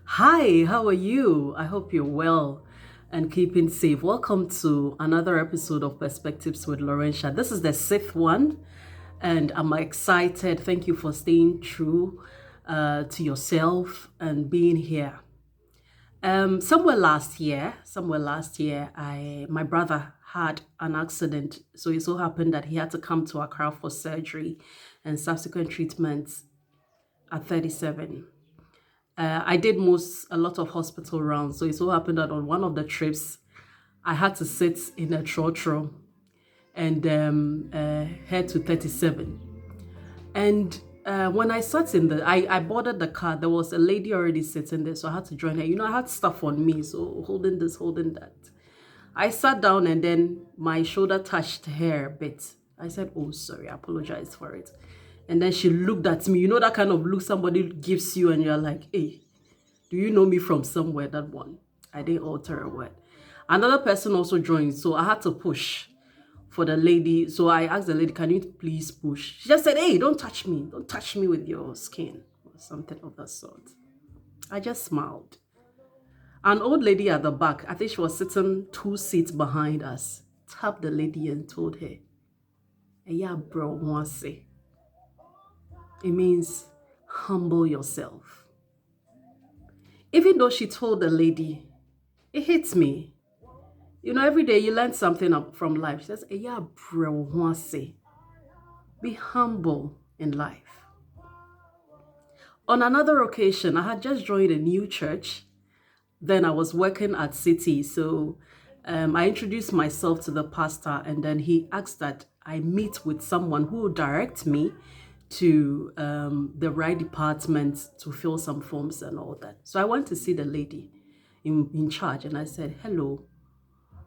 Hi, how are you? I hope you're well and keeping safe. Welcome to another episode of Perspectives with Laurentia. This is the sixth one, and I'm excited. Thank you for staying true to yourself and being here. Somewhere last year, I my brother had an accident. So it so happened that he had to come to Accra for surgery and subsequent treatments at 37. I did a lot of hospital rounds. So it so happened that on one of the trips, I had to sit in a trotro and head to 37. And when I sat I boarded the car, there was a lady already sitting there. So I had to join her. I had stuff on me. So holding this, holding that. I sat down and then my shoulder touched her a bit. I said, oh, sorry, I apologize for it. And then she looked at me. You know that kind of look somebody gives you and you're like, hey, do you know me from somewhere? That one. I didn't alter a word. Another person also joined, so I had to push for the lady. So I asked the lady, can you please push? She just said, hey, don't touch me. Don't touch me with your skin or something of that sort. I just smiled. An old lady at the back, I think she was sitting 2 seats behind us, tapped the lady and told her, yeah, bro, want say. It means humble yourself. Even though she told the lady, it hits me. Every day you learn something up from life. She says, yeah, bro, want say. Be humble in life. On another occasion, I had just joined a new church. Then I was working at City. So I introduced myself to the pastor, and then he asked that I meet with someone who will direct me to the right department to fill some forms and all that. So I went to see the lady in charge, and I said, hello,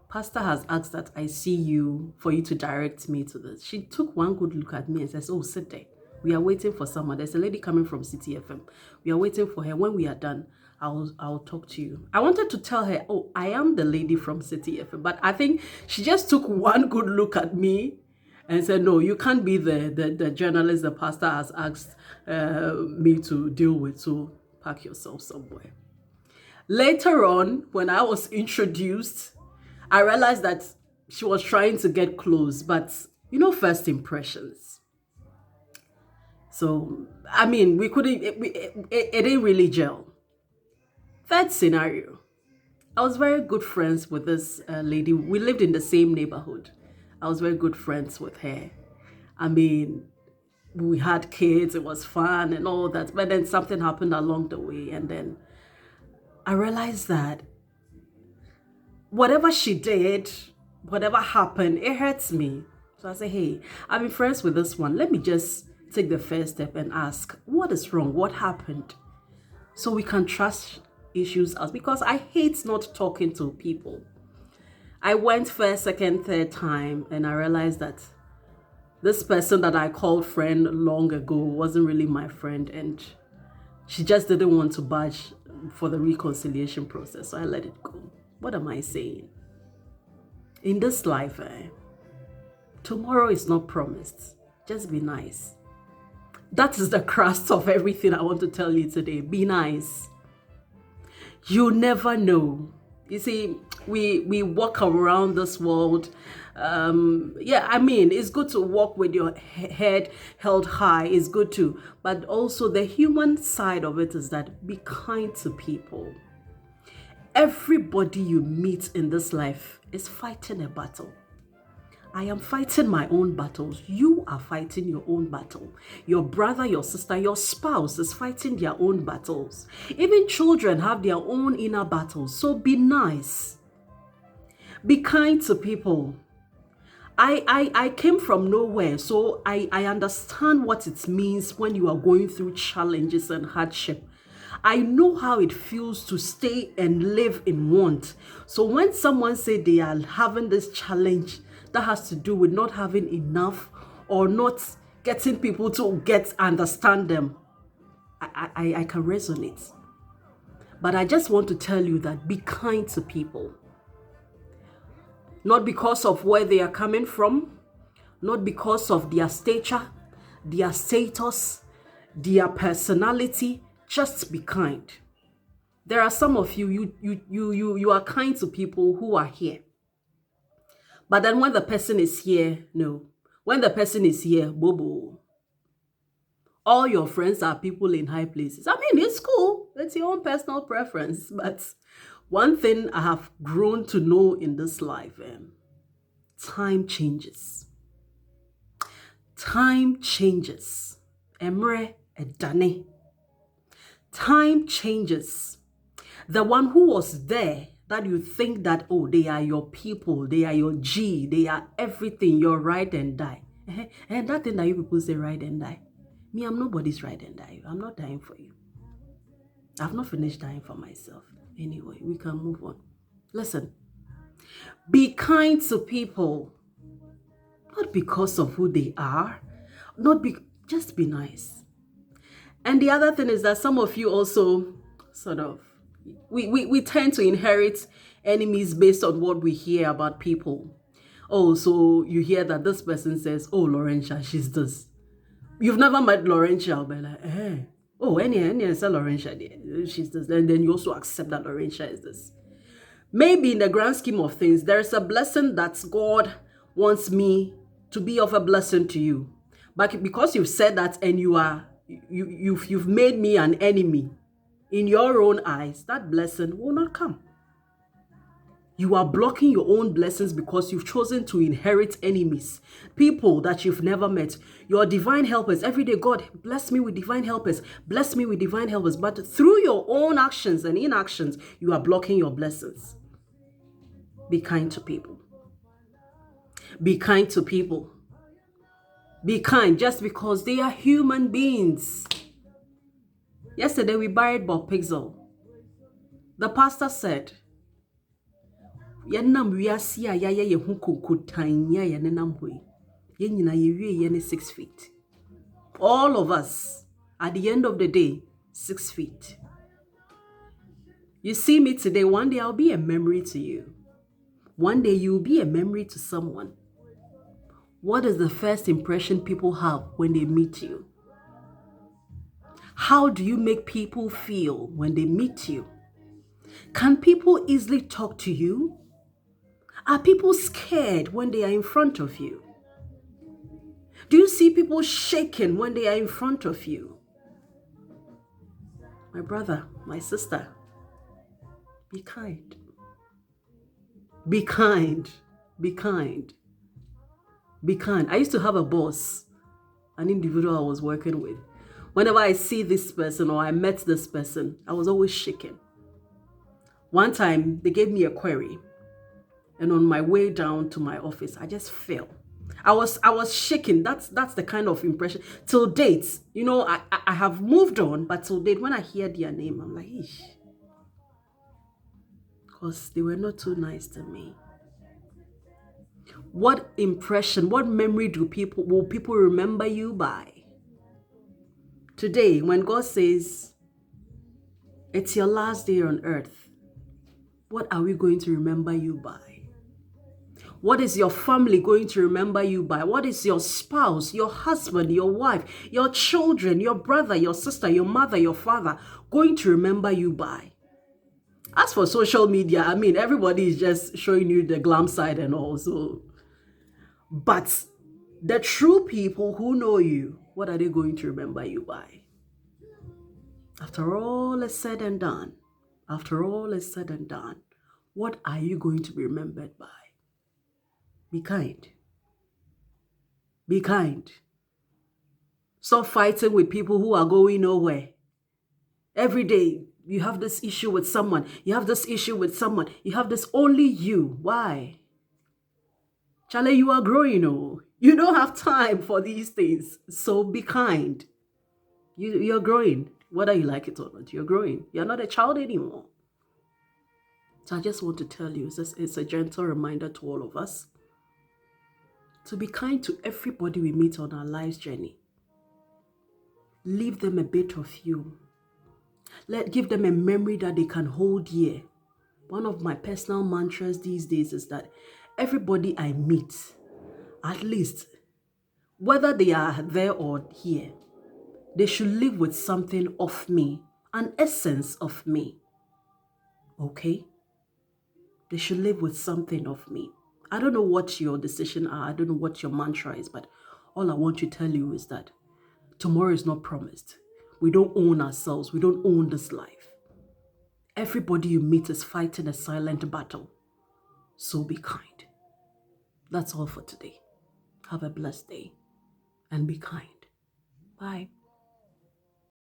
pastor has asked that I see you for you to direct me to this. She took one good look at me and says, oh, sit there. We are waiting for someone. There's a lady coming from City FM. We are waiting for her. When we are done, I'll talk to you. I wanted to tell her, oh, I am the lady from City FM. But I think she just took one good look at me and said, no, you can't be the journalist the pastor has asked me to deal with. So pack yourself somewhere. Later on, when I was introduced, I realized that she was trying to get close, but first impressions. So, I mean, we couldn't, it didn't really gel. Third scenario, I was very good friends with this lady. We lived in the same neighborhood. I was very good friends with her. I mean, we had kids, it was fun and all that. But then something happened along the way. And then I realized that whatever she did, whatever happened, it hurts me. So I say, hey, I've been friends with this one. Let me just take the first step and ask, what is wrong? What happened? So we can trust issues out, because I hate not talking to people. I went first, second, third time, and I realized that this person that I called friend long ago wasn't really my friend, and she just didn't want to budge for the reconciliation process. So I let it go. What am I saying? In this life, tomorrow is not promised. Just be nice. That is the crust of everything I want to tell you today. Be nice. You never know. You see, we walk around this world. It's good to walk with your head held high. It's good to, but also the human side of it is that be kind to people. Everybody you meet in this life is fighting a battle. I am fighting my own battles. You are fighting your own battle. Your brother, your sister, your spouse is fighting their own battles. Even children have their own inner battles. So be nice. Be kind to people. I came from nowhere, so I understand what it means when you are going through challenges and hardship. I know how it feels to stay and live in want. So when someone say they are having this challenge that has to do with not having enough or not getting people to understand them, I can resonate. But I just want to tell you that be kind to people. Not because of where they are coming from, not because of their stature, their status, their personality. Just be kind. There are some of you are kind to people who are here. But then when the person is here, no. When the person is here, bobo. All your friends are people in high places. I mean, it's cool. It's your own personal preference. But one thing I have grown to know in this life, time changes. Time changes. Emre edane. Time changes. The one who was there that you think that, oh, they are your people, they are your G, they are everything, your ride and die. And that thing that you people say ride and die. Me, I'm nobody's ride and die. I'm not dying for you. I've not finished dying for myself. Anyway, we can move on. Listen, be kind to people, not because of who they are, just be nice. And the other thing is that some of you also sort of, we tend to inherit enemies based on what we hear about people. Oh, so you hear that this person says, oh, Laurentia, she's this. You've never met Laurentia, but like, oh, any is a Laurentia, she's this. And then you also accept that Laurentia is this. Maybe in the grand scheme of things, there's a blessing that God wants me to be of a blessing to you. But because you've said that and you've made me an enemy in your own eyes, that blessing will not come. You are blocking your own blessings because you've chosen to inherit enemies, people that you've never met. Your divine helpers, every day, God, bless me with divine helpers, bless me with divine helpers. But through your own actions and inactions, you are blocking your blessings. Be kind to people. Be kind to people. Be kind just because they are human beings. Yesterday, we buried Bob Pixel. The pastor said, Yenam wiasi a yaya ye hunkukutanya yenenamwe. Yenina ye 6 feet. All of us, at the end of the day, 6 feet. You see me today, one day I'll be a memory to you. One day you'll be a memory to someone. What is the first impression people have when they meet you? How do you make people feel when they meet you? Can people easily talk to you? Are people scared when they are in front of you? Do you see people shaking when they are in front of you? My brother, my sister, be kind. Be kind. Be kind. Be kind. I used to have a boss, an individual I was working with. Whenever I see this person or I met this person, I was always shaken. One time, they gave me a query. And on my way down to my office, I just fell. I was shaking. That's the kind of impression. Till date, you know, I have moved on, but till date, when I hear their name, I'm like, eesh. Because they were not too nice to me. What impression, what memory will people remember you by? Today, when God says, it's your last day on earth, what are we going to remember you by? What is your family going to remember you by? What is your spouse, your husband, your wife, your children, your brother, your sister, your mother, your father going to remember you by? As for social media, I mean, everybody is just showing you the glam side and all. But the true people who know you, what are they going to remember you by? After all is said and done, what are you going to be remembered by? Be kind. Be kind. Stop fighting with people who are going nowhere. Every day, you have this issue with someone. You have this issue with someone. You have this only you. Why? Charlie, you are growing. Oh. You don't have time for these things. So be kind. You're growing. Whether you like it or not, you're growing. You're not a child anymore. So I just want to tell you, it's a gentle reminder to all of us to be kind to everybody we meet on our life's journey. Leave them a bit of you. Give them a memory that they can hold here. One of my personal mantras these days is that everybody I meet, at least, whether they are there or here, they should live with something of me, an essence of me. Okay? They should live with something of me. I don't know what your decision are. I don't know what your mantra is, but all I want to tell you is that tomorrow is not promised. We don't own ourselves. We don't own this life. Everybody you meet is fighting a silent battle. So be kind. That's all for today. Have a blessed day and be kind. Bye.